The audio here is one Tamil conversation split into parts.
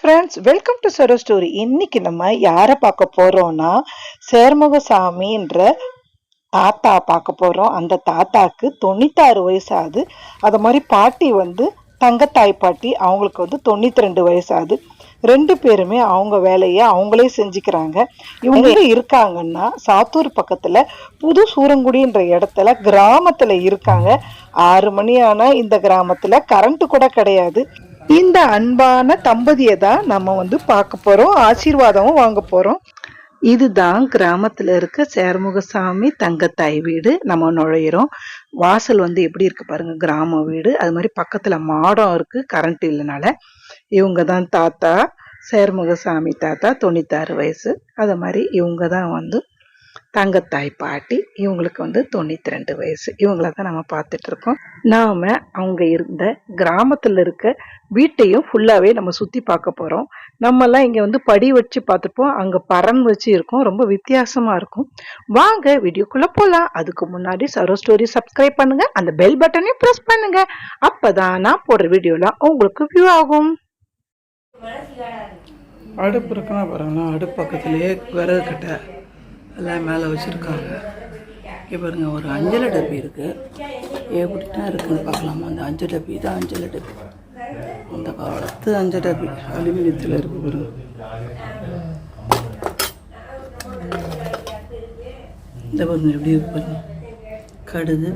Friends, welcome to Saro story. இன்னைக்கு நம்ம யாரை பார்க்க போறோம்னா சேர்முகசாமின்ற தாத்தா பார்க்க போறோம். அந்த தாத்தாக்கு 96 வயசு ஆகுது. அது மாதிரி பாட்டி தங்கத்தாய் பாட்டி, அவங்களுக்கு 92 வயசு ஆகுது. ரெண்டு பேருமே அவங்க வேலையை அவங்களே செஞ்சுக்கிறாங்க. இவங்க இருக்காங்கன்னா சாத்தூர் பக்கத்துல புது சூரங்குடின்ற இடத்துல கிராமத்துல இருக்காங்க. 6 மணி ஆனா இந்த கிராமத்துல கரண்ட் கூட கிடையாது. இந்த அன்பான தம்பதியை தான் நம்ம பார்க்க போறோம், ஆசீர்வாதமும் வாங்க போறோம். இதுதான் கிராமத்துல இருக்க சேர்முகசாமி தங்கத்தாய் வீடு. நம்ம நுழையிறோம். வாசல் எப்படி இருக்கு பாருங்க, கிராம வீடு. அது மாதிரி பக்கத்துல மாடம் இருக்கு, கரண்ட் இல்லைனால. இவங்க தான் தாத்தா, சேர்முகசாமி தாத்தா, 96 வயசு. அது மாதிரி இவங்க தான் தங்கத்தாய் பாட்டி, இவங்களுக்கு 92 வயசு. இவங்கள தான் நம்ம பார்த்துட்டு இருக்கோம். நாம அவங்க இருந்த கிராமத்துல இருக்க வீட்டையும் ஃபுல்லாவே நம்ம சுத்தி பார்க்க போறோம். நம்ம எல்லாம் இங்க படி வச்சு பார்த்துப்போம், அங்க பரன் வச்சு இருக்கும். ரொம்ப வித்தியாசமா இருக்கும். வாங்க வீடியோக்குள்ள போலாம். அதுக்கு முன்னாடி சரோ ஸ்டோரி சப்ஸ்கிரைப் பண்ணுங்க, அந்த பெல் பட்டனையும் பிரஸ் பண்ணுங்க. அப்பதான் நான் போடுற வீடியோலாம் உங்களுக்கு வியூ ஆகும். அடுப்பு இருக்குன்னா பாருங்களா, அடுப்பு பக்கத்துலேயே விறகு கட்டை எல்லாம் மேலே வச்சுருக்காங்க. இங்கே பாருங்கள், ஒரு அஞ்சலை டப்பி இருக்குது. எப்படி தான் இருக்குதுன்னு பார்க்கலாமா? அந்த அஞ்சல் டப்பி தான் அஞ்சலை டப்பி, அந்த காலத்து அஞ்சல் டப்பி அலுமினியத்தில் இருக்குது பாருங்க. இந்த பாருங்க எப்படி இருக்கு பாருங்க. கடுகு,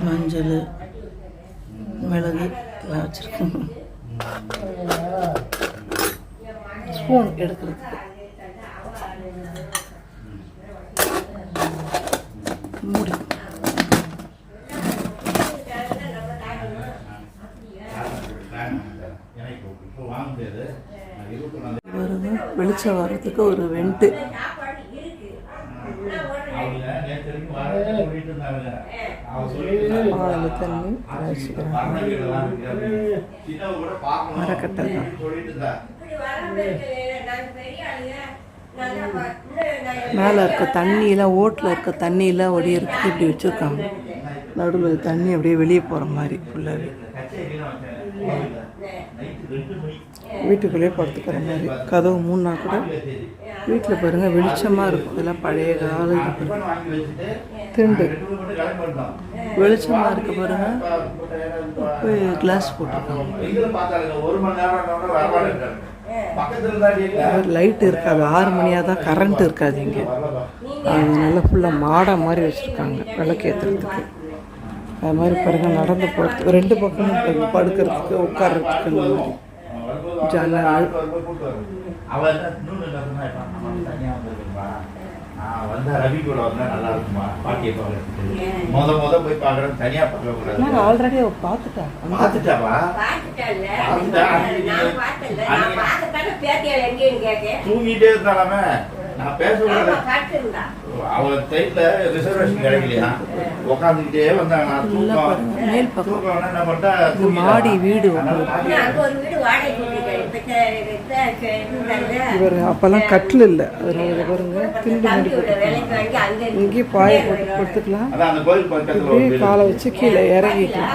மஞ்சள், மிளகு எல்லாம் வச்சுருக்காங்க. ஸ்பூன் எடுக்கிறதுக்கு மூடி. வெளிச்சம் வர்றதுக்கு ஒரு வெண்டு. தண்ணி மரக்கட்டை தான். மேலே இருக்க தண்ணியெலாம், ஓட்டில் இருக்க தண்ணியெலாம் ஒடியறதுக்கு இப்படி வச்சுருக்காங்க. நடுவில் தண்ணி அப்படியே வெளியே போகிற மாதிரி ஃபுல்லாகவே. வீட்டுக்குள்ளேயே படுத்துக்கிற மாதிரி. கதவு மூணா கூட வீட்டில் பாருங்கள் வெளிச்சமாக இருக்கும். இதெல்லாம் பழைய கால திண்டு வெளிச்சமாக இருக்க பாருங்கள். போய் கிளாஸ் போட்டிருக்காங்க. லைட் இருக்காது, 6 மணியாக தான் கரண்ட் இருக்காது இங்கே. அது நல்லா ஃபுல்லாக மாடம் மாதிரி வச்சுருக்காங்க விளக்கேற்றுறதுக்கு. அது மாதிரி பாருங்கள், நடந்து போகிறதுக்கு 2 பக்கமும் படுக்கிறதுக்கு உட்கார்றதுக்கு அந்த மாதிரி ஜன்னல். ஆல்ரெடி தூங்கிட்டே இருந்தாலுமே நான் பேசுவேன். அவங்க ட்ரெயின்ல ரிசர்வேஷன் கிடைக்கலையா, உட்காந்துக்கிட்டே வந்தாங்க. மாடி வீடு இவர் அப்பெல்லாம் கட்டில் இல்லை, அதனால பாருங்க திண்டு மாடி போட்டு இங்கேயே பாய போட்டு படுத்துக்கலாம். இப்படியே காலை வச்சு கீழே இறங்கிக்கலாம்.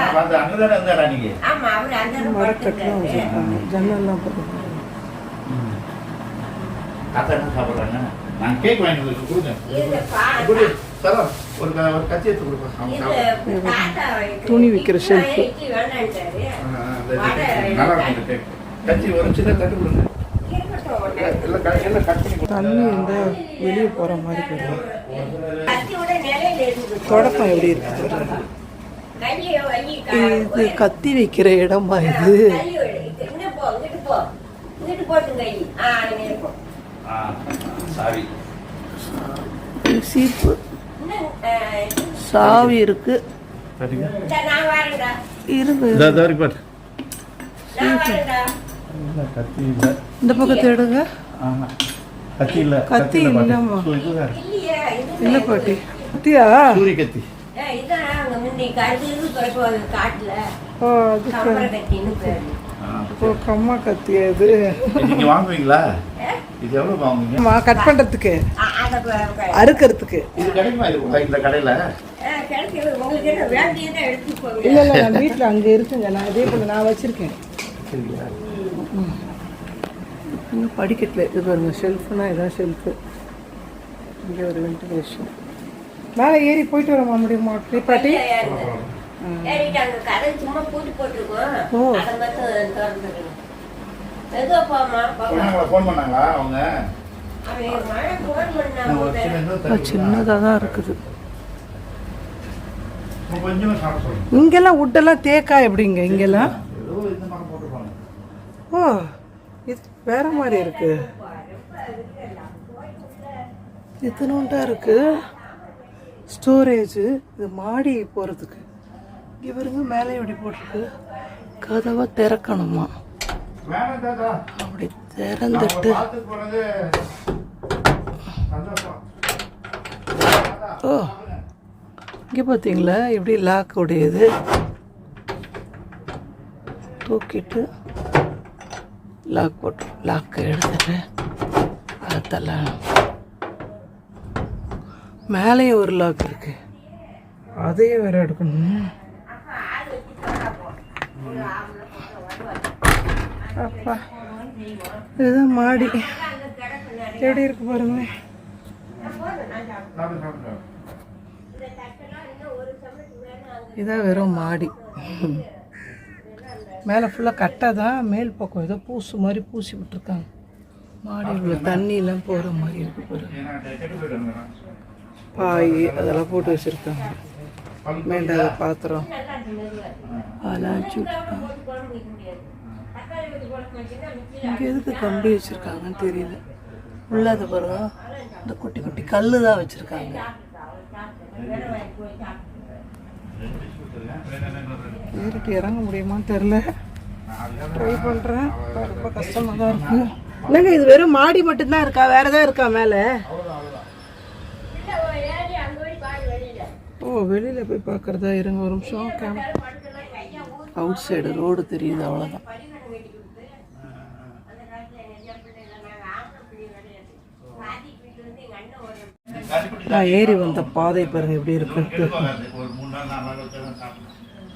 மரக்கட்டெல்லாம் வச்சுருக்காங்க, ஜன்னல்லாம் போட்டுருக்காங்க. துணி விற்கிற ஷெல்ஃபு. தண்ணி இருந்தால் வெளியே போகிற மாதிரி போயிடும். தொடப்பம் எப்படி இருக்கு? இது கத்தி வைக்கிற இடமா? இது சீப்பு, சாவி இருக்கு. இந்த பக்கத்தை எடுங்க. கத்தி இல்லம்மா, இல்ல பாட்டி. கத்தியா? கத்தி. கம்மா கத்தியா இது? வாங்குவீங்களா? இது எவ்வளவு வாங்குவீங்க? கட் பண்றதுக்கு, அறுக்கிறதுக்கு. இது கிடைக்குமா இந்த கடையில? இல்ல இல்ல, நான் வீட்டுல அங்க இருக்குங்க. நான் இதே போல நான் வச்சிருக்கேன். இன்னும் படிக்கட்டில் இது பாருங்க, ஷெல்ஃபுனா இதான் ஷெல்ஃபு. இங்கே ஒரு வென்டிலேஷன். மேலே ஏறி போயிட்டு வர முடியுமா பாட்டி? ஓ, ஃபோன் பண்ணாங்களா அவங்க? சின்னதாக தான் இருக்குது. கொஞ்சம் சாப்பிட சொல்லுங்க. இங்கெல்லாம் உட்டெல்லாம் தேக்கா எப்படிங்க இங்கெல்லாம்? ஏதோ இந்த மாதிரி போட்டுருப்பாங்க. ஓ, இது வேற மாதிரி இருக்கு. இத்தனோண்டா இருக்கு ஸ்டோரேஜ். இது மாடி போகிறதுக்கு. இங்கே பாருங்க, மேலே எப்படி போட்டிருக்கு. கதவை திறக்கணுமா? வேணாம் தாத்தா. அப்படி திறந்துட்டு பார்த்து போனது சந்தோஷம். ஓ, இங்கே பார்த்தீங்களா எப்படி லாக் உடையது. தூக்கிட்டு லாக் போட்டு லாக்கை எடுத்துட்டு அதெல்லாம் மேலேயே ஒரு லாக் இருக்கு. அதையே வேற எடுக்கணும். அப்பா, இதுதான் மாடி. எப்படி இருக்கு பாருங்க. இதான் வெறும் மாடி. மேலே ஃபுல்லாக கட்டை தான். மேல் பக்கம் ஏதோ பூசு மாதிரி பூசி விட்டுருக்காங்க. மாடி உள்ள தண்ணியெலாம் போகிற மாதிரி இருக்கு பாருங்க. பாய் அதெல்லாம் போட்டு வச்சுருக்காங்க. மேலே பாத்திரம் அதெல்லாம் வச்சு விட்டுருக்காங்க. இங்கே எதுக்கு கம்பி வச்சுருக்காங்கன்னு தெரியல. உள்ளாத பாருங்க, இந்த குட்டி குட்டி கல் தான் வச்சுருக்காங்க. ஏறிட்டு இறங்க முடியுமான்னு தெரில. ட்ரை பண்ணுறேன். ரொம்ப கஷ்டமாக தான் இருக்கு. இல்லைங்க, இது வெறும் மாடி மட்டும்தான் இருக்கா? வேற ஏதாவது இருக்கா மேலே? ஓ, வெளியில் போய் பார்க்குறதா? இருங்க ஒரு நிமிஷம். அவுட் சைடு ரோடு தெரியுது, அவ்வளோதான். நான் ஏறி வந்த பாதை பாருங்க எப்படி இருக்குன்ட்டு.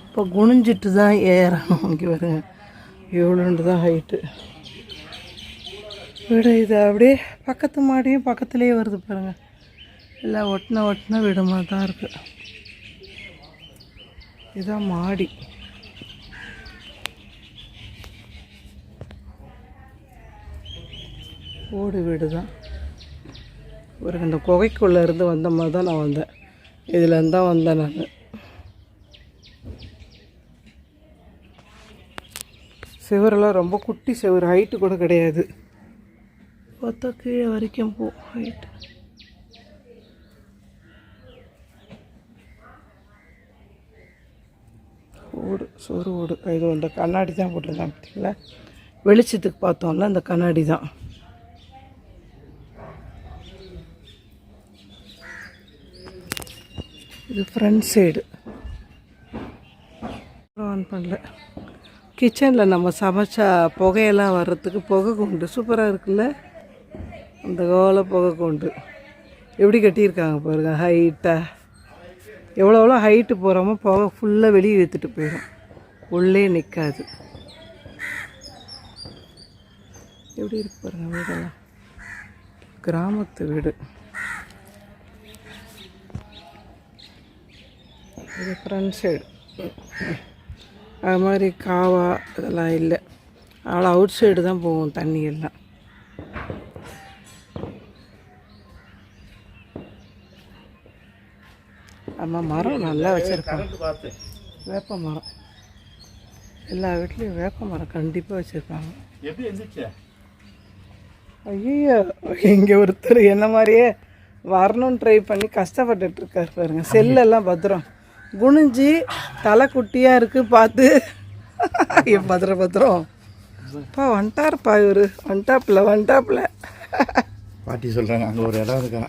இப்போ குனிஞ்சிட்டு தான் ஏறணும். இங்கே வருங்க, எவ்வளோண்டு தான் ஹைட்டு. விட இது அப்படியே பக்கத்து மாடியும் பக்கத்துலேயே வருது பாருங்க. எல்லாம் ஒட்டின விடமா தான் இருக்கு. இதுதான் மாடி. ஓடு வீடு தான். ஒரு இந்த குகைக்குள்ளே இருந்து வந்த மாதிரி தான் நான் வந்தேன். இதுலேருந்து தான் வந்தேன் நான். செவரெல்லாம் ரொம்ப குட்டி செவர், ஹைட்டு கூட கிடையாது. பார்த்தா கீழே வரைக்கும் போ ஹைட்டு. ஓடு, சொரு ஓடு. இது அந்த கண்ணாடி தான் போட்டிருக்காங்க பார்த்தீங்களா? வெளிச்சத்துக்கு பார்த்தோம்ல, அந்த கண்ணாடி தான். இது ஃப்ரண்ட் சைடு. ஆன் பண்ணல. கிச்சனில் நம்ம சமைச்சா புகையெல்லாம் வர்றதுக்கு புகை குண்டு சூப்பராக இருக்குல்ல. அந்த கோல புகை குண்டு எப்படி கட்டியிருக்காங்க பாருங்க, ஹைட்டாக. எவ்வளோ ஹைட்டு போகிறோமோ புகை ஃபுல்லாக வெளியே எடுத்துகிட்டு போயிடும், உள்ளே நிற்காது. எப்படி இருக்கு பாருங்க வீடெல்லாம். கிராமத்து வீடு. இது ஃப்ரண்ட் சைடு. அது மாதிரி காவா இதெல்லாம் இல்லை. அவ்வளோ அவுட் சைடு தான் போகும் தண்ணி எல்லாம். ஆமாம், மரம் நல்லா வச்சுருக்காங்க. வேப்ப மரம் எல்லா வீட்லேயும் வேப்ப மரம் கண்டிப்பாக வச்சுருக்காங்க. எப்படி இருந்துச்சு? ஐயோ, இங்கே ஒருத்தர் என்ன மாதிரியே வரணும்னு ட்ரை பண்ணி கஷ்டப்பட்டுட்டு இருக்கார் பாருங்க. செல்லெல்லாம் பத்திரம் குனிஞ்சி தலை குட்டியாக இருக்குது பார்த்து. பத்திரம் பா வந்துட்டார்ப்பா இவர். வந்துட்டாப்புல பாட்டி சொல்கிறாங்க அங்கே ஒரு இடம் இருக்கா,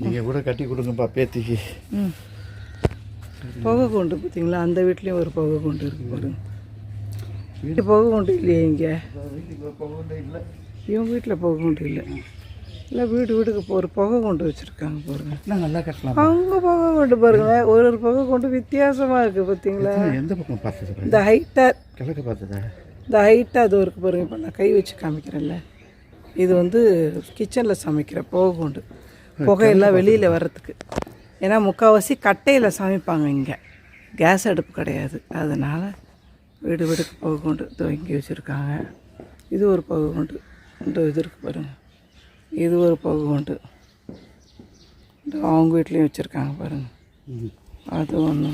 நீங்கள் கூட கட்டி கொடுங்கப்பா பேத்திக்கு. புகை கொண்டு பார்த்தீங்களா? அந்த வீட்லேயும் ஒரு புகை கொண்டு இருக்கு பாருங்க. வீட்டு புகை கொண்டு இல்லையே இங்கே? இல்லை, இவங்க வீட்டில் புகை கொண்டு இல்லை. இல்லை, வீட்டுக்கு ஒரு புகை கொண்டு வச்சுருக்காங்க பாருங்க. நல்லா கட்டலாம். அவங்க புகை கொண்டு பாருங்க, ஒரு புகை கொண்டு வித்தியாசமாக இருக்குது பார்த்தீங்களா? எந்த பக்கம் பார்த்தது? இந்த ஹைட்டாக கிழக்கு பார்த்ததா? இந்த ஹைட்டாக அது இருக்குது பாருங்க. இப்போ நான் கை வச்சு காமிக்கிறேன்ல, இது வந்து கிச்சனில் சமைக்கிற புகைக்குண்டு. புகையெல்லாம் வெளியில் வர்றதுக்கு. ஏன்னா முக்கால்வாசி கட்டையில் சமைப்பாங்க இங்கே, கேஸ் அடுப்பு கிடையாது. அதனால் வீடு வீடுக்கு புகைக்குண்டு இங்கே வச்சுருக்காங்க. இது ஒரு புகைக்குண்டு, இது இருக்குது பாருங்கள். இது ஒரு புகைக்குண்டு அவங்க வீட்லேயும் வச்சுருக்காங்க பாருங்கள். அது ஒன்று.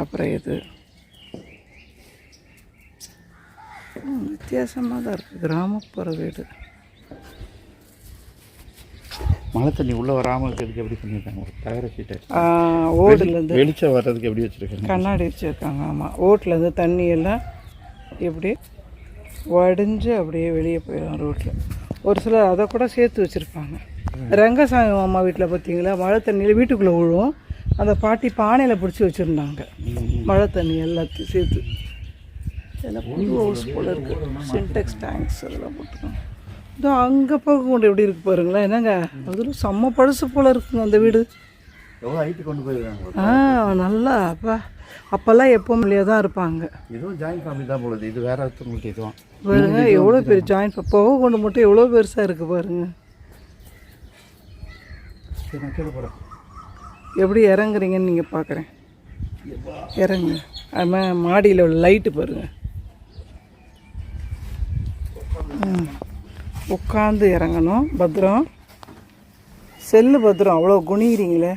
அப்புறம் இது வித்தியாசமாக தான் இருக்குது. கிராமப்புற வீடு. மழை தண்ணி உள்ளே வராமல் இருக்கிறதுக்கு எப்படி பண்ணியிருக்காங்க? ஒரு தகர சீட்டை ஓடுலேருந்து வெளிச்சம் வர்றதுக்கு எப்படி வச்சுருக்காங்க? கண்ணாடி வச்சுருக்காங்க. ஆமாம், ஓட்டிலேருந்து தண்ணி எல்லாம் இப்படி வடிஞ்சு அப்படியே வெளியே போயிடும் ரோட்டில். ஒரு சிலர் அதை கூட சேர்த்து வச்சுருப்பாங்க. ரங்கசாமி அம்மா வீட்டில் பார்த்தீங்களா, மழை தண்ணியில் வீட்டுக்குள்ளே விழுவும். அந்த பாட்டி பானையில் பிடிச்சி வச்சுருந்தாங்க மழை தண்ணி எல்லாத்தையும் சேர்த்து. இதெல்லாம் புது ஹவுஸ் போல் இருக்குது. சின்டெக்ஸ் டேங்க்ஸ் அதெல்லாம் போட்டுருக்காங்க. இதோ அங்கே போகக்கூடிய எப்படி இருக்குது பாருங்களேன். என்னங்க அதில் செம்ம பழசு போல் இருக்குங்க அந்த வீடு. எவ்வளோ ஹைட்டு கொண்டு போயிருக்காங்க. நல்லா அப்போல்லாம் எப்போவும் இல்லையா தான் இருப்பாங்க. இதுவும் ஜாயின்ட் ஃபேமிலி தான் போடுது. இது வேற ஒருத்தவங்களுக்கு இதுவும் பாருங்க எவ்வளோ பெரிய ஜாயின்ட் புகை கொண்டு மட்டும் எவ்வளோ பெருசாக இருக்குது பாருங்க. சரி, நான் கீழே போகிறேன். எப்படி இறங்குறீங்கன்னு நீங்கள் பார்க்குறேன். இறங்குங்க. அது மாடியில் உள்ள லைட்டு பாருங்கள். உட்காந்து இறங்கணும். பத்திரம். செல்லு பத்திரம். அவ்வளோ குனிகிறீங்களே.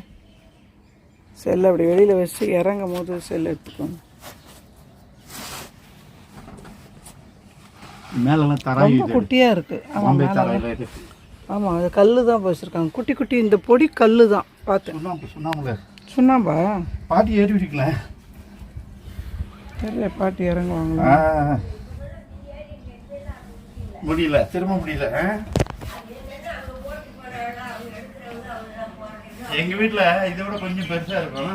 செல்லை அப்படி வெளியில் வச்சு இறங்கும் போது செல்லை எடுத்துக்கோங்க. மேலெல்லாம் தர ரொம்ப குட்டியாக இருக்குது. ஆமாம், மேலே. ஆமாம், அது கல் தான் வச்சுருக்காங்க. குட்டி குட்டி இந்த பொடி கல் தான் பார்த்தேன். சுண்ணாம்பா? பாட்டி ஏறி விட்டுக்கல. தெரியல, பாட்டி இறங்குவாங்களா? முடியல, திரும்ப முடியல. எங்க வீட்டில் இதை விட கொஞ்சம் பெருசாக இருக்கும்.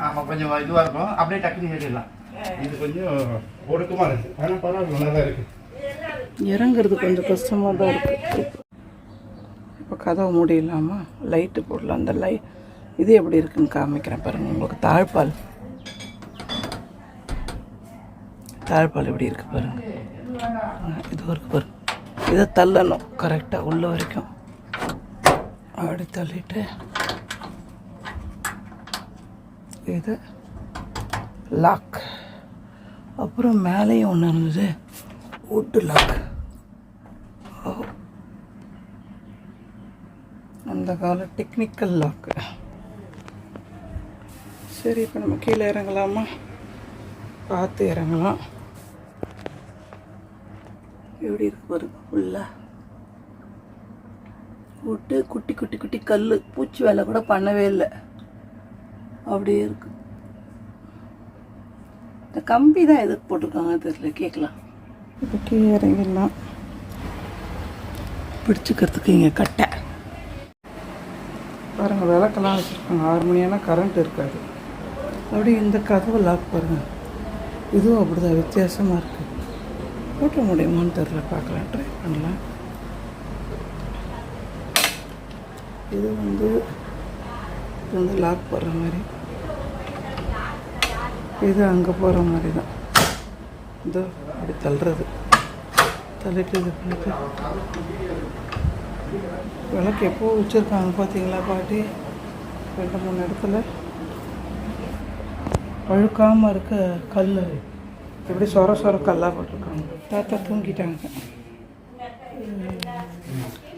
ஆமாம், கொஞ்சம் இதுவாக இருக்கும். அப்படியே டக்குனு ஏறிடலாம். இது கொஞ்சம் ஒடுக்கமாக இருக்குது. ஆனால் பரவாயில்ல, நல்லா தான் இருக்குது. இறங்குறது கொஞ்சம் கஷ்டமாக தான் இருக்குது. இப்போ கதவை முடியலாமா? லைட்டு போடலாம். அந்த இது எப்படி இருக்குன்னு காமிக்கிறேன் பாருங்கள் உங்களுக்கு. தாழ்பால் எப்படி இருக்குது பாருங்கள். இது இருக்கு பாருங்க. இதை தள்ளணும் கரெக்டாக உள்ள வரைக்கும். அப்படி தள்ளிட்டு இது லாக். அப்புறம் மேலேயும் ஒன்று இருந்தது, வுட்டு லாக். அந்த கால டெக்னிக்கல் லாக்கு. சரி, இப்போ நம்ம கீழே இறங்கலாமா? பார்த்து இறங்கலாம். எப்படி இருக்கு பாருங்க. ஃபுல்லாக விட்டு குட்டி குட்டி குட்டி கல். பூச்சி வேலை கூட பண்ணவே இல்லை. அப்படியே இருக்கு. இந்த கம்பி தான் எதுக்கு போட்டிருக்காங்க தெரியல. கேட்கலாம். இப்போ கீழே இறங்கிடலாம். பிடிச்சிக்கிறதுக்கு இங்கே கட்டை பாருங்கள். விளக்கெல்லாம் வச்சுருக்காங்க. 6 மணி ஆனால் கரண்ட் இருக்காது. அப்படியே இந்த கதவை லாக் பாருங்கள். இதுவும் அப்படி தான் வித்தியாசமாக இருக்குது. போட்ட முடியுமான்னு தெரில. பார்க்கலாம், ட்ரை பண்ணலாம். இது வந்து லாக் போடுற மாதிரி. இது அங்கே போகிற மாதிரி தான். இதோ அப்படி தள்ளுறது. தள்ளிட்டு இது பண்ணிட்டு விளக்கு எப்போ வச்சுருக்காங்க பார்த்தீங்களா பாட்டி? 2-3 இடத்துல அழுக்காமல் இருக்க கல். இப்படி சொர கல்லாக போட்டிருக்காங்க. தாத்தா தூங்கிட்டாங்க.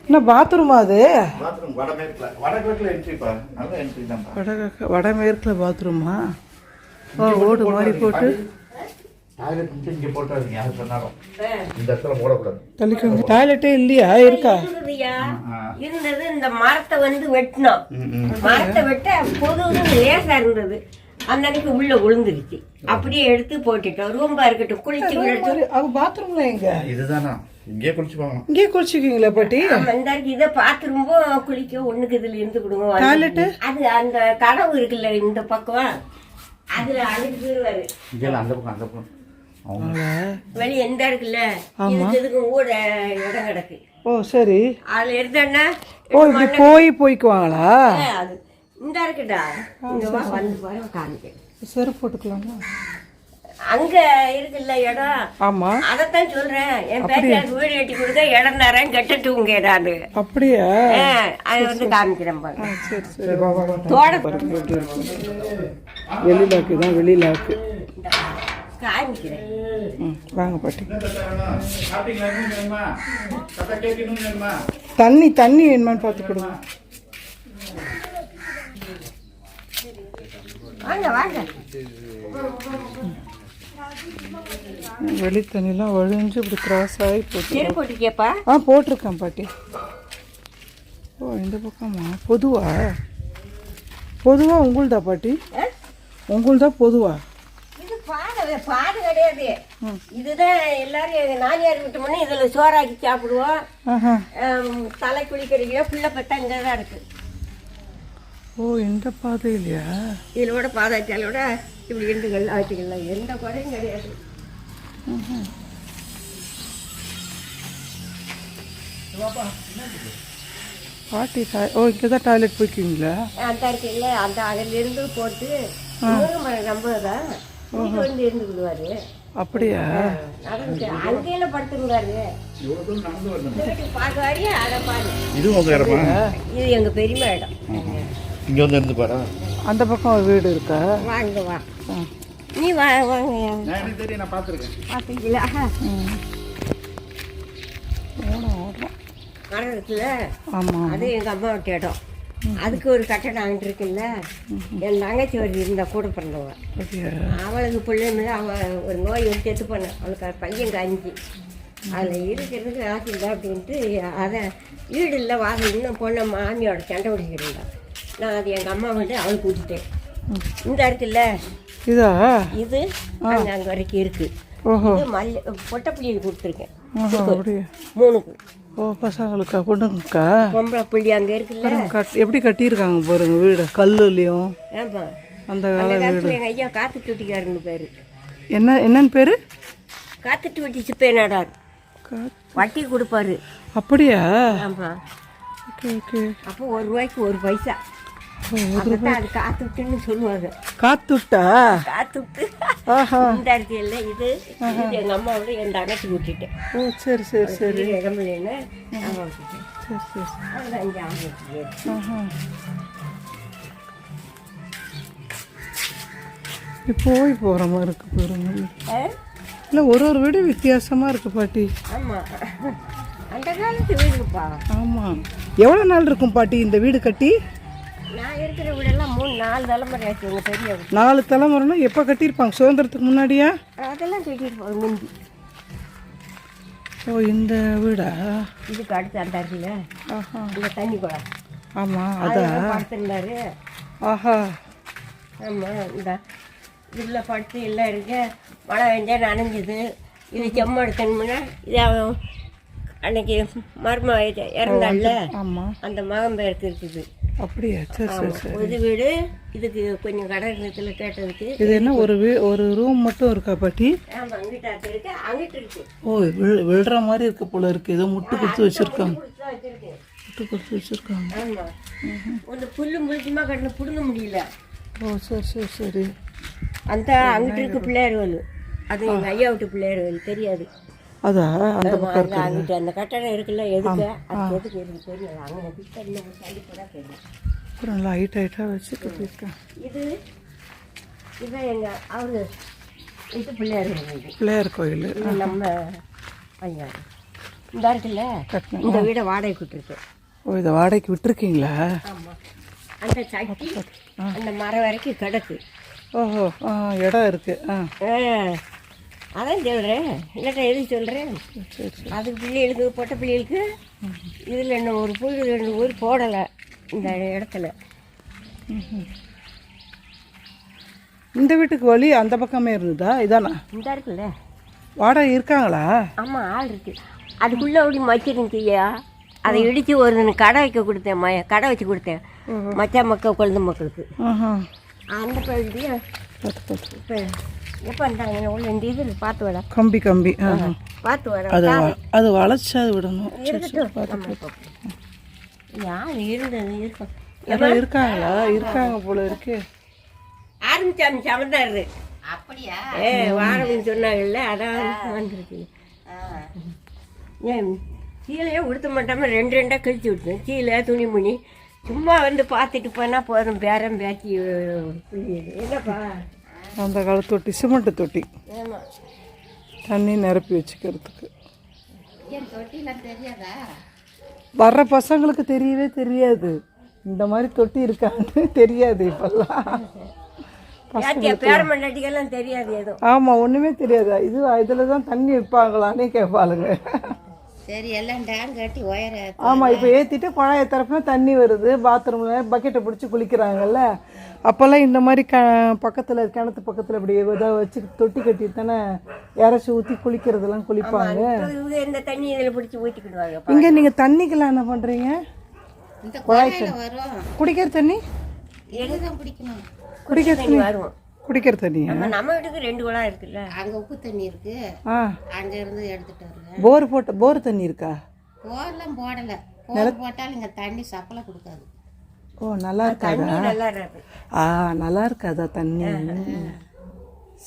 என்ன பாத்ரூமா அது? வடமேற்கில் பாத்ரூமா? ஓடு மாதிரி போட்டு டாய்லெட்டே இல்லையா? இருக்கா? இருந்தது. இந்த மரத்தை வந்து வெட்டினோம். மரத்தை வெட்ட பொது லேசா இருந்தது. அந்த அன்னைக்கு உள்ள விழுந்துருச்சு. அப்படியே எடுத்து போட்டுட்டோம். ரூம்பா இருக்கட்டும், குளிச்சு பாத்ரூம்ல எங்க? இதுதானா? இங்கே குளிச்சுப்பாங்க. இங்கே குளிச்சுக்கீங்களா பாட்டி? இந்த இதை பாத்ரூம்போ குளிக்க ஒண்ணுக்கு இதுல இருந்து கொடுங்க. டாய்லெட் அது அந்த கனவு இருக்குல்ல இந்த பக்கம், அதுல அழுக்கு போயிருவாரு. அந்த பக்கம் அந்த பக்கம் வெளியே எந்த இருக்குல்ல, இதுக்கு கூட இடம் கிடக்கு. ஓ சரி. அதுல எடுத்தா ஓ இப்படி போய்க்குவாங்களா? அது இந்த இருக்குடா. இங்க வந்து பாரு காமிக்க. செருப்பு போட்டுக்கலாமா? அங்க இருக்குல்ல இடம், ஆமா. அதத்தான் சொல்றேன். என் பேட்டியாருக்கு வீடு கட்டி கொடுக்க இடம் தரேன், கட்டட்டுங்க நான். அப்படியா? அது வந்து காமிக்கிறேன் பாருங்க. சரி சரி. தோட வெளியிலாக்கு தான், வெளியிலாக்கு. காமிக்கிறேன். வாங்க பாட்டி. சாப்பிட்டீங்களா? இன்னும் வேணுமா? கதை கேட்கணும் வேணுமா? தண்ணி தண்ணி வேணுமான்னு பார்த்து கொடுங்க. வாங்க வாங்க. வெளி தண்ணிலாம் வழிஞ்சு இப்படி கிராஸ் ஆகி போட்டு. சரி போட்டிருக்கியப்பா? போட்டிருக்கேன் பாட்டி. ஓ இந்த பக்கமா பொதுவா? பொதுவா உங்களுதா பாட்டி? உங்களுதா பொதுவா? இது பாடு கிடையாது. இதுதான் எல்லாரும் எங்க நானியார் விட்டு முன்னே இதுல சோறாக்கி சாப்பிடுவோம். தலை குளிக்கிறீங்க, பிள்ளை பத்தா இங்கதான் இருக்கு. ஓ இந்த பாதை இல்லையா? இதோட பாதாச்சாலோட இப்படி இண்டுகள் ஆச்சுக்கலாம், எந்த குறையும் கிடையாது. பாட்டி ஓ இங்கே தான் டாய்லெட் போய்க்குவீங்களா? அந்த இருக்குல்ல, அந்த அதுல இருந்து போட்டு நம்பதான் இங்க வந்து இருந்துக்கிடுவாரு. அப்படியா? அங்கேயில படுத்துருவாரு. பாக்குவாரு. அதை பாரு, இது உங்க இடமா? இது எங்க பெரியமா இடம். இங்க வந்து இருந்து பாரு. அந்த பக்கம் ஒரு வீடு இருக்கா? வாங்க வா, நீ வா வாங்க. எனக்கு தெரியும், நான் பார்த்துருக்கேன். பார்த்தீங்களா? மரம் இருக்குல்ல, ஆமாம். அது எங்க அம்மா விட்ட இடம். அதுக்கு ஒரு கட்டடம் அங்கிட்டு இருக்குல்ல. என் தங்கச்சி ஒரு இருந்தா கூட பிறந்தவங்க. அவளுக்கு பிள்ளைங்க அவ ஒரு நோய் வந்து செத்து பண்ண. அவளுக்கு பையன் 5. அதில் இருக்கிறதுக்கு ஆசை இல்லை அப்படின்ட்டு அதை வீடு இல்லை, வாசல் இன்னும் பொண்ணை மாமியோட சண்டை பிடிக்கிறீங்களா. நான் அது எங்கள் அம்மா வந்து அவளுக்கு கொடுத்துட்டேன். இந்த இருக்குல்ல, இதா இது அங்கே வரைக்கும் இருக்கு. இது பொட்டைப்புள்ளியில் கொடுத்துருக்கேன். 3க்கு. ஓ பசங்களுக்கா? பொண்ணுங்கக்கா? பொம்பளை புள்ளி அங்கே இருக்குல்ல. எப்படி கட்டியிருக்காங்க பாருங்க வீடு, கல்லுலையும். ஆமா, அந்த கால வீடு. எங்கள் ஐயா காத்துட்டு வெட்டிக்காருன்னு பேர். என்னன்னு பேரு? காத்துட்டு வெட்டி சிப்பேனாடார். வட்டி கொடுப்பாரு. அப்படியா? ஆமா. Okay okay. அப்போ 1 ரூபாய்க்கு 1 பைசா. அது காத்துட்டுன்னு சொல்லுவாங்க. காத்துட்டா? காத்துட்டு இந்த இடத்துல இது எங்க அம்மாவோட என் தங்கச்சி விட்டுட்டேன். ஓ சரி சரி சரி. இடமில்லைன்னு அம்மா விட்டுட்டேன். சரி சரி. அதுதான் இங்கே ஆமாம். போய் போகிற மாதிரி இருக்கு பாருங்க. இல்லை ஒரு வீடு வித்தியாசமாக இருக்கு பாட்டி. ஆமாம், அந்த காலத்து வீடுப்பா. ஆமாம். எவ்வளோ நாள் இருக்கும் பாட்டி இந்த வீடு கட்டி? நான் இருக்கிற வீடெல்லாம் 3-4 தலைமுறை ஆச்சு. எங்கள் பெரிய 4 தலைமுறைனா எப்போ கட்டியிருப்பாங்க? சுதந்திரத்துக்கு முன்னாடியா? அதெல்லாம் கட்டிட்டு போய் முந்தி. ஓ இந்த வீடா? இதுக்கு அடுத்து அந்த இருக்குல்ல, இந்த தண்ணி குளம். ஆமாம் அதான் படுத்திருந்தாரு. ஆஹா. ஆமாம், இந்த இதில் படுத்து எல்லாம் இருக்கு. மழை வெஞ்சா நனைஞ்சுது. இது செம்மடுத்தணும்னா இது அவன் அன்னைக்கு மர்ம இறந்தாள்ல, அந்த மகன் பேருக்கு இருக்குது. அப்படியா? சரி சரி சரி. இது வீடு. இதுக்கு கொஞ்சம் கடை இடத்துல கேட்டதுக்கு இது என்ன ஒரு ரூம் மட்டும் இருக்கா பாட்டி? ஆமாம், அங்கிட்ட இருக்கு, அங்கிட்டு இருக்கு. ஓ விழுற மாதிரி இருக்க போல இருக்கு. ஏதோ முட்டு கொடுத்து வச்சிருக்காங்க. முட்டு கொடுத்து வச்சிருக்காங்க. ஆமாம், ஒரு புல்லு முழுக்கமாக கட்டின பிடுங்க முடியல. ஓ சரி சரி சரி. அந்த அங்கிட்டு இருக்கு பிள்ளையார் கோயில். அது எங்கள் ஐயா விட்டு பிள்ளையார் கோயில் தெரியாது. அதா அந்த பக்கம் அங்கிட்டு அந்த கட்டடம் இருக்குல்ல, எதுக்கு அது எதுக்கு எனக்கு தெரியல. அங்கே பித்தரில் சண்டிப்படாக தெரியும். அப்புறம் நல்லா ஹைட்டாக வச்சு கட்டியிருக்கேன். இதுதான் எங்கள் அவரு இது பிள்ளையார் கோயில். பிள்ளையார் கோயில் நம்ம ஐயா இந்த இருக்குல்ல, இந்த வீடை வாடகை விட்டுருக்கு. ஓ இதை வாடகைக்கு விட்டுருக்கீங்களா? ஆமாம், அந்த சட்டி அந்த மரம் வரைக்கும் கிடக்கு. ஓஹோ இடம் இருக்கு. அதான் சொல்கிறேன், இல்லாட்டா எதுக்கு சொல்கிறேன். அதுக்கு பிள்ளைகளுக்கு பொட்டை பிள்ளைகளுக்கு இதில் என்ன ஒரு புல் 2 ஊர் போடலை இந்த இடத்துல. இந்த வீட்டுக்கு வழி அந்த பக்கமே இருந்ததா? இதானா? இந்த இருக்குல்ல, வாடகை இருக்காங்களா? ஆமாம், ஆள் இருக்கு. அதுக்குள்ளே அப்படி மச்சிருந்துச்சியா, அதை இடித்து ஒரு கடை வைக்க கொடுத்தேன். கடை வச்சு கொடுத்தேன் மச்சான் மக்கள் குழந்தை மக்களுக்கு. அந்த பகுதியை இப்போ எப்போ வந்தாங்க உள்ள இந்த இதில் பார்த்து வர கம்பி பார்த்து வர அது வளைச்சா விடணும். யார் இருந்தது இருக்காங்களா? இருக்காங்க போல இருக்கு. ஆரம்பிச்சாமி சமந்தாரு அப்படியா? வாரம்னு சொன்னாங்கல்ல, அதான் வந்துருக்கு. ஏன் கீழே உடுத்த மாட்டாம 2 கழிச்சு விட்டேன். கீழே துணிமணி சும்மா வந்து பார்த்துட்டு போனால் போதும். பேரம் பேச்சு என்னப்பா அந்த கால தொட்டி, சிமெண்ட் தொட்டி, ஆமாம். தண்ணி நிரப்பி வச்சுக்கிறதுக்கு. என் தொட்டிலாம் தெரியாதா? வர்ற பசங்களுக்கு தெரியவே தெரியாது இந்த மாதிரி தொட்டி இருக்கான்னு தெரியாது இப்பெல்லாம். பேரமண்டாட்டிக்கெல்லாம் தெரியாது ஏதோ. ஆமாம், ஒன்றுமே தெரியாது. இதில் தான் தண்ணி வைப்பாங்களான்னே கேட்பாளுங்க. சரி, எல்லாம் டேங்க் கட்டி ஒயர. ஆமாம், இப்போ ஏற்றிட்டு குழாயை திறப்புனா தண்ணி வருது. பாத்ரூமில் பக்கெட்டை பிடிச்சி குளிக்கிறாங்கல்ல, அப்போல்லாம் இந்த மாதிரி பக்கத்தில் கிணத்து பக்கத்தில் இப்படி ஏதாவது வச்சு தொட்டி கட்டி தானே இறச்சி ஊற்றி குளிக்கிறதெல்லாம் குளிப்பாங்க. இந்த தண்ணி இதில் பிடிச்சி ஊற்றிக்கிடுவாங்க. இங்கே நீங்கள் தண்ணிக்கெல்லாம் என்ன பண்ணுறீங்க? இந்த குழாயில வரும். குடிக்கிற தண்ணி எதுதான் பிடிக்கணும்? குடிக்கிற தண்ணி வரும். குடிக்கிற தண்ணியா? நம்ம வீட்டுக்கு 2 குழாய் இருக்குல்ல. அங்க உப்பு தண்ணி இருக்கு, ஆ, அங்க இருந்து எடுத்துட்டு வருவேன். போர் தண்ணி இருக்கா? போர்லாம் போடல. போர் போட்டாலும் இங்க தண்ணி சப்பலை கொடுக்காது. ஓ, நல்லா இருக்காதா? நல்லா இருக்கு. நல்லா இருக்காதா தண்ணி?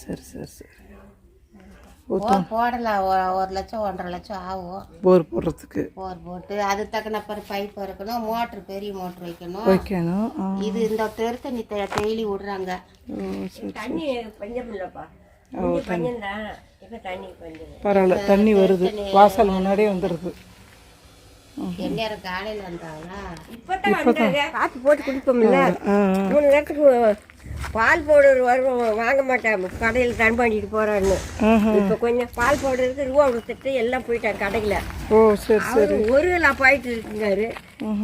சரி சரி சரி. போர் போடலாம். 1 லட்சம் 1.5 லட்சம் ஆகும் போர் போடுறதுக்கு. போர் போட்டு அது தக்கன பைப் இருக்கணும், மோட்டர் பெரிய மோட்டர் வைக்கணும். இது இந்த தெரு தண்ணி டெய்லி விடுறாங்க. தண்ணி பஞ்சம் இல்லப்பா. பஞ்சம் தான். இப்ப தண்ணி பஞ்சம். பரவாயில்ல, தண்ணி வருது, வாசல் முன்னாடியே வந்துடுது. எந்நேரம் காலையில வந்தாங்களா? இப்பதான் காப்பி போட்டு குடிப்போம்ல. 3 நேரத்துக்கு பால் பவுடர் வரும், வாங்க மாட்டேன். கடையில் தன் பண்ணிட்டு போறான்னு. இப்ப கொஞ்சம் பால் பவுடருக்கு ரூபா கொடுத்துட்டு எல்லாம் போயிட்டாங்க கடையில. ஓ சரி சரி. 1 கிலோ பாயிட்டு இருக்குங்காரு.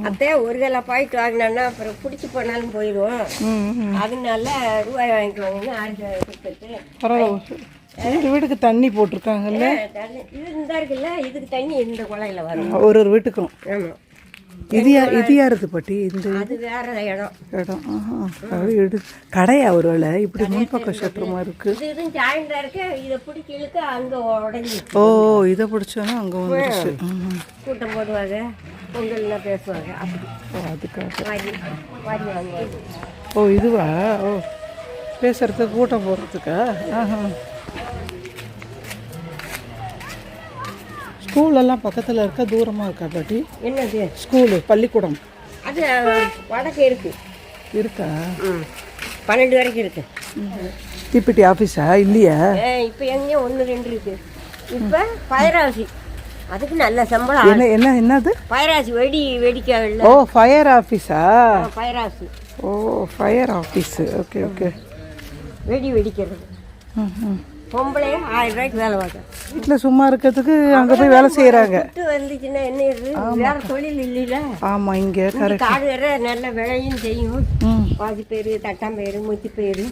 அத்தே 1 கிலோ பாயிட்டு வாங்கினா அப்புறம் பிடிச்சி போனாலும் போயிடுவோம். அதனால ரூபாய் வாங்கிக்குவாங்கன்னு 6 கொடுத்துட்டு. பரவாயில்ல, வீட்டுக்கு தண்ணி போட்டிருக்காங்கல்ல. இது இந்த இருக்குல்ல, இதுக்கு தண்ணி இந்த குழாயில வரும். ஒரு வீட்டுக்கும். ஆமா. இது யாருது பாட்டி? இந்த அது வேற இடம். கடையா? ஒரு வேலை இப்படி முன்பக்கம் சட்டுமா இருக்கு. இது ஜாயிண்டா இருக்கு. இதை பிடிச்சி இழுக்க அங்க உடஞ்சி. ஓ, இதை பிடிச்சோன்னா அங்க வந்துருச்சு. கூட்டம் போடுவாங்க, பொங்கல்லாம் பேசுவாங்க. அப்படி. ஓ, அதுக்காக வாரி வாங்குவாங்க. ஓ, இதுவா? ஓ, பேசுறதுக்கு கூட்டம் போடுறதுக்கா? ஸ்கூலெல்லாம் பக்கத்தில் இருக்கா, தூரமாக இருக்கா பாட்டி? என்னது ஸ்கூலு, பள்ளிக்கூடம்? அது வடக்கு இருக்கு. இருக்கா? 12 வரைக்கும் இருக்கு. டிபிடி ஆஃபீஸா? இல்லையா? இப்போ எங்கேயும் 1 2 இருக்கு. இப்போ ஃபயராசி, அதுக்கு நல்ல சம்பளம். என்னது? ஃபயராசி வெடிக்கவில்லை. ஓ, ஃபயர் ஆஃபீஸா? ஃபயராசி. ஓ, ஃபயர் ஆஃபீஸு. Okay okay. வெடிக்கிறது. பொம்பளையே 1000 ரூபாய்க்கு வேலை பார்க்க. வீட்டில் சும்மா இருக்கிறதுக்கு அங்கே போய் வேலை செய்கிறாங்க. வந்துச்சுன்னா என்ன வேற தொழில் இல்லைல்ல. ஆமாம், இங்கே கரெக்ட். காடு வேற நல்ல விளையும் செய்யும். பாதி பேர் தட்டாம்பயிறு, முத்திப்பயிறு,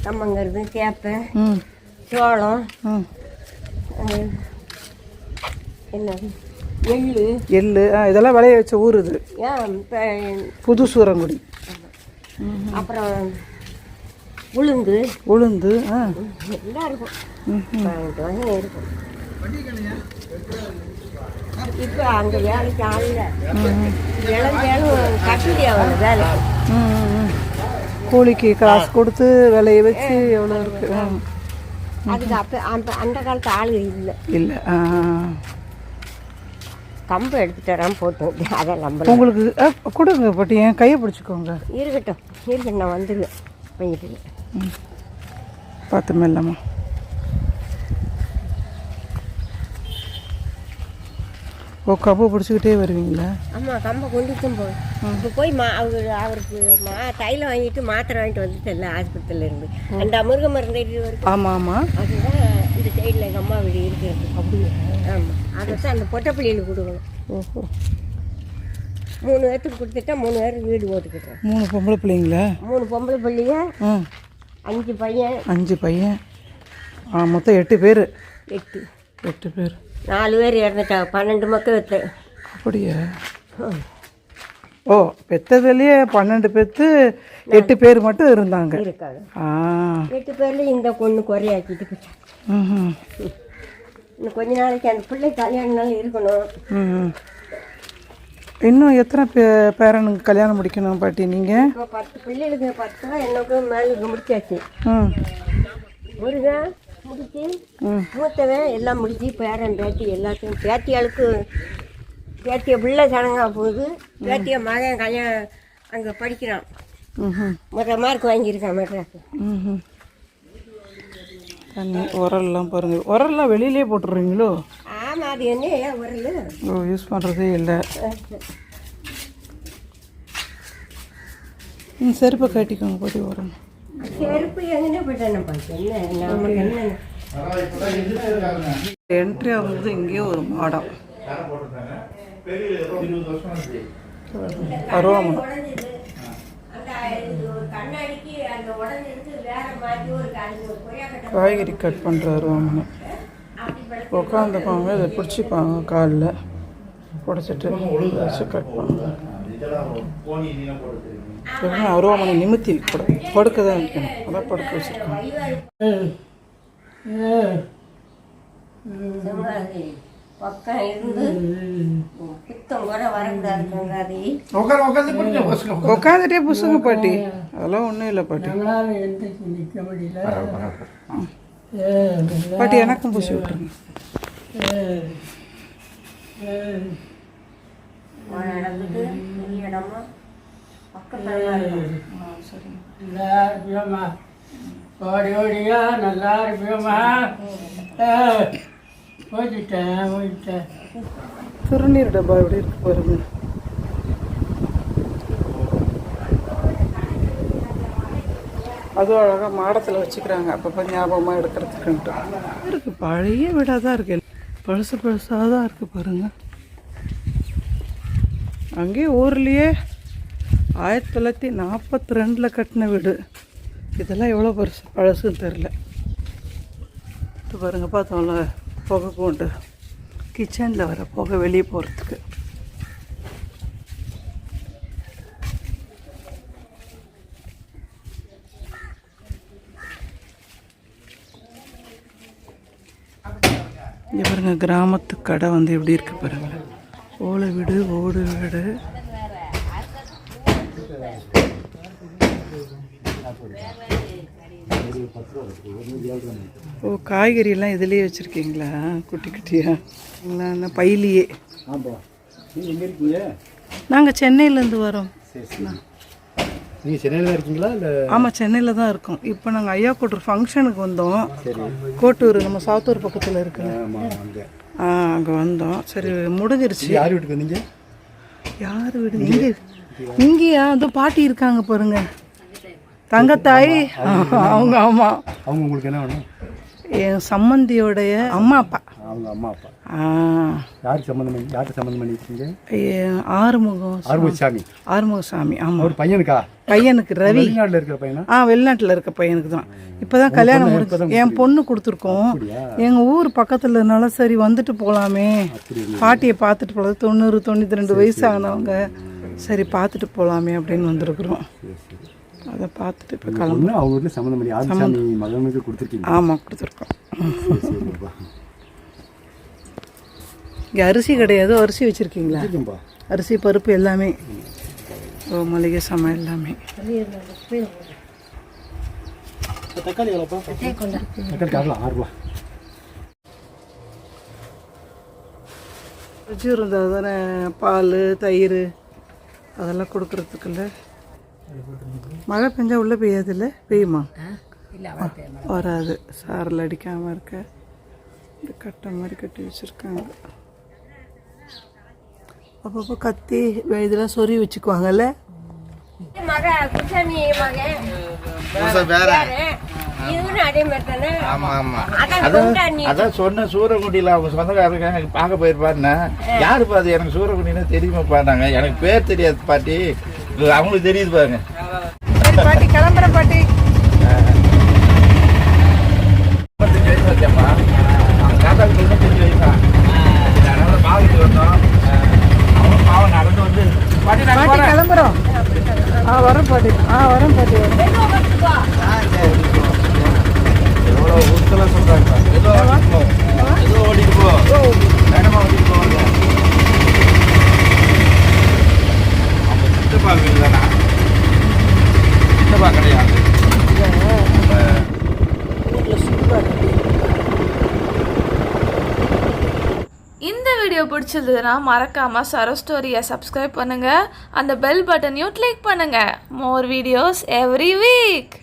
கம்மங்கருது, கேப்பை, சோளம், என்னது எள்ளு இதெல்லாம் விளைய வச்ச ஊர் இது. புது சூரங்குடி. அப்புறம் உளுந்து எல்லாம் இருக்கும். இருக்கும். இப்போ அங்கே வேலைக்கு ஆகல. இளஞ்சேலும் கட்டுடி ஆகல வேலை. கூலிக்கு காசு கொடுத்து விளைய வச்சு எவ்வளோ இருக்கு. அதுக்கு அந்த காலத்து ஆளு இல்லை. கம்பு எடுத்துட்டு வராமல் போட்டோம். அதெல்லாம் உங்களுக்கு கொடுங்க பாட்டி, என் கையை பிடிச்சிக்கோங்க. இருக்கட்டும் நான் வந்துடுவேன். பண்ணிட்டு பார்த்து மெல்லம்மா. ஓ, கம்பு பிடிச்சிக்கிட்டே வருவீங்களா? ஆமாம், கம்பை கொண்டுட்டும் போய் இப்போ போய் அவருக்கு தைலம் வாங்கிட்டு மாத்திரை வாங்கிட்டு வந்துட்டேன்ல ஆஸ்பத்திரியில் இருந்து. அந்த முருக மருந்து வரைக்கும். ஆமாம் ஆமாம், அதுதான் இந்த சைடில் எங்கள் அம்மா வீடு இருக்கிறது. அப்படியே? ஆமாம், அதை தான் அந்த பொட்டப்பிள்ளைகளுக்கு கொடுக்கணும். ஓஹோ. 3 பேர்த்துக்கு கொடுத்துட்டா 3 பேருக்கு வீடு போட்டுக்கிட்டேன். 3 பொம்பளை பிள்ளைங்களா? 3 பொம்பளை பிள்ளைங்க, 5 பையன். 5 பையன். மொத்தம் 8 பேர். 8 பேர். 4 பேர் இறந்துட்டாங்க. 12 மக்கள் வைத்தேன். அப்படியா? ஓ, பெற்றதுலேயே 12 பெற்று 8 பேர் மட்டும் இருந்தாங்க. இருக்காங்க. 8 பேரில் இந்த பொண்ணு குறையாக்கிட்டு போச்சாங்க. இன்னும் கொஞ்ச நாளைக்கு அந்த பிள்ளை கல்யாணம் நாள் இருக்கணும். இன்னும் எத்தனை பேரனுக்கு கல்யாணம் முடிக்கணும் பாட்டி நீங்கள்? இப்போ 10 பிள்ளைகளுக்கு 10 என்னக்கும் மேலே முடிச்சாச்சு. முருகன் முடிச்சு மூத்தவன் எல்லாம் முடிச்சு பேரன் பேத்தி எல்லாத்தையும் பேத்திய பிள்ளை சடங்கா போகுது. பேத்திய மகன் கல்யாணம் அங்கே படிக்கிறான். முதல் மார்க் வாங்கியிருக்கான் மெட்ராஸ். தண்ணி உரல்லாம் பாருங்க, உரல்லாம் வெளியிலே போட்டுடுறீங்களோ? ஆமாம், அது என்ன ஏன் வரல? ஓ, யூஸ் பண்ணுறதே இல்லை. செருப்பை கட்டிக்கோங்க, போட்டி வரும். செருப்பு எங்கே போயிட்டேன்னு பார்த்தேன். நமக்கு என்ன என்ட்ரி ஆகும்போது இங்கேயே ஒரு மாடம் அருவாமனை. காய்கறி கட் பண்ணுற அருவாமனை. உட்காந்துப்பாங்க, இதை பிடிச்சிப்பாங்க காலில் பிடிச்சிட்டு வச்சு கட் பண்ணுவாங்க. அருவாமனை நிமித்தி படுக்க தான் வைக்கணும், அதான் படுக்க வச்சுருக்காங்க. பக்கம் இருந்து பித்தம் கூட வரக்கூடாது. உட்காந்துட்டே புசுங்க பாட்டி, அதெல்லாம் ஒன்றும் இல்லை பாட்டி. பாட்டி எனக்கும் பூசி விட்டுருங்க. நடந்துட்டு இடமா பக்கத்தில் சரிங்க. ஓடி ஓடியா நல்லா இருப்பியம்மா. போயிட்டேன். திருநீர் டப்பா எப்படி இருக்கு பாருங்க. அதுவும் அழகாக மாடத்தில் வச்சுக்கிறாங்க, அப்பப்போ ஞாபகமாக எடுக்கிறதுக்குன்ட்டு இருக்கு. பழைய வீடாக தான் இருக்கு, பழசாக தான் இருக்குது பாருங்க. அங்கேயே ஊர்லேயே 1942 கட்டின வீடு. இதெல்லாம் எவ்வளோ பழசுன்னு தெரில. இது பாருங்க, பார்த்தோம்ல புகை கொண்டு கிச்சனில் வர புகை வெளியே போகிறதுக்கு. இங்கே பாருங்க, கிராமத்து கடை வந்து எப்படி இருக்குது பாருங்க. ஓலை வீடு, ஓடு வீடு. ஓ, காய்கறியெல்லாம் இதுலேயே வச்சுருக்கீங்களா? குட்டி குட்டியா என்ன பையிலேயே? நாங்கள் சென்னையிலேருந்து வரோம். நீங்கள் சென்னையில் தான் இருக்கீங்களா இல்லை? ஆமாம், சென்னையில் தான் இருக்கோம். இப்போ நாங்கள் ஐயா கோட்டூர் ஃபங்க்ஷனுக்கு வந்தோம். கோட்டூர் நம்ம சாத்தூர் பக்கத்தில் இருக்குல்ல, அங்கே வந்தோம். சரி, முடிஞ்சிருச்சு. யார் வீட்டுக்கு வந்தீங்க? யார் வீடு? இங்கே இங்கேயா? அந்த பாட்டி இருக்காங்க பாருங்க, தங்கத்தாய். அவங்க ஆமாம். அவங்க உங்களுக்கு என்ன வேணும்? என் சம்மந்தியோடைய அம்மா அப்பா. அவங்க அம்மா அப்பா. யாருக்கு சம்மந்தம் பண்ணியிருக்கீங்க? ஆறுமுகசாமி. ஆறுமுகசாமி, ஆமாம். ஒரு பையனுக்கா? பையனுக்கு ரவி. வெளிநாட்டில் இருக்கிற பையனா? வெளிநாட்டில் இருக்க பையனுக்கு தான் இப்போ தான் கல்யாணம் முடிஞ்சு என் பொண்ணு கொடுத்துருக்கோம். எங்கள் ஊர் பக்கத்தில் இருந்தால சரி வந்துட்டு போகலாமே, பாட்டியை பார்த்துட்டு போகலாம். 90-92 வயசு ஆனவங்க, சரி பார்த்துட்டு போகலாமே அப்படின்னு வந்திருக்குறோம். அதை பார்த்துட்டு இப்போ கிளம்புறோம். அவங்க வீட்டில் சம்மந்தம் பண்ணி ஆறுமுகசாமி மகனுக்கு கொடுத்துருக்கீங்க? ஆமாம், கொடுத்துருக்கோம். இங்கே அரிசி கிடையாது, அரிசி வச்சுருக்கீங்களா? அரிசி பருப்பு எல்லாமே, மளிகை சாமான் எல்லாமே. தக்காளி எவ்வளோப்பா? தக்காளி காரலாம் 6 ரூபா. வச்சு இருந்தால் தானே பால் தயிர் அதெல்லாம் கொடுக்குறதுக்குல்ல. மழை பெஞ்சா உள்ளே பெய்யாதுல்ல? பெய்யுமா? வராது. சாரில் அடிக்காமல் இருக்க இந்த கட்டை மாதிரி கட்டி வச்சுருக்காங்க. அப்பப்போ கத்தி இதெல்லாம் சொறி வச்சுக்குவாங்கல்ல. அதான் சொன்ன சூரக்குண்டியில் அவங்க சொந்தக்காரங்க எனக்கு பார்க்க போயிருப்பாருன்னா, யாருப்பா அது? எனக்கு சூரக்குண்டினா தெரியுமா பாருங்க, எனக்கு பேர் தெரியாது பாட்டி, அவங்களுக்கு தெரியுது பாருங்க. பாட்டி கிளம்புற பாட்டி. 35 வயசு வச்சேம்மா, தாத்தாவுக்கு 25 வயசா. அதனால பாவிட்டு வந்தோம். அவங்க பாவம் நடந்து வந்து பாட்டி பாட்டி கிளம்புறோம். வரேன் பாட்டி. வரேன் பாட்டி. எவ்வளோ ஊத்தலாம் சொல்கிறாங்க. ஏதோ ஓடிட்டு போ, வேணமா ஓடிட்டு போவாங்க. அவங்க சித்தப்பா வீடு தானா? சித்தப்பா கிடையாது. பிடிச்சிருந்ததுன்னா மறக்காமல் சரோ ஸ்டோரியை சப்ஸ்கிரைப் பண்ணுங்கள், அந்த பெல் பட்டனையும் கிளிக் பண்ணுங்கள். More videos every week.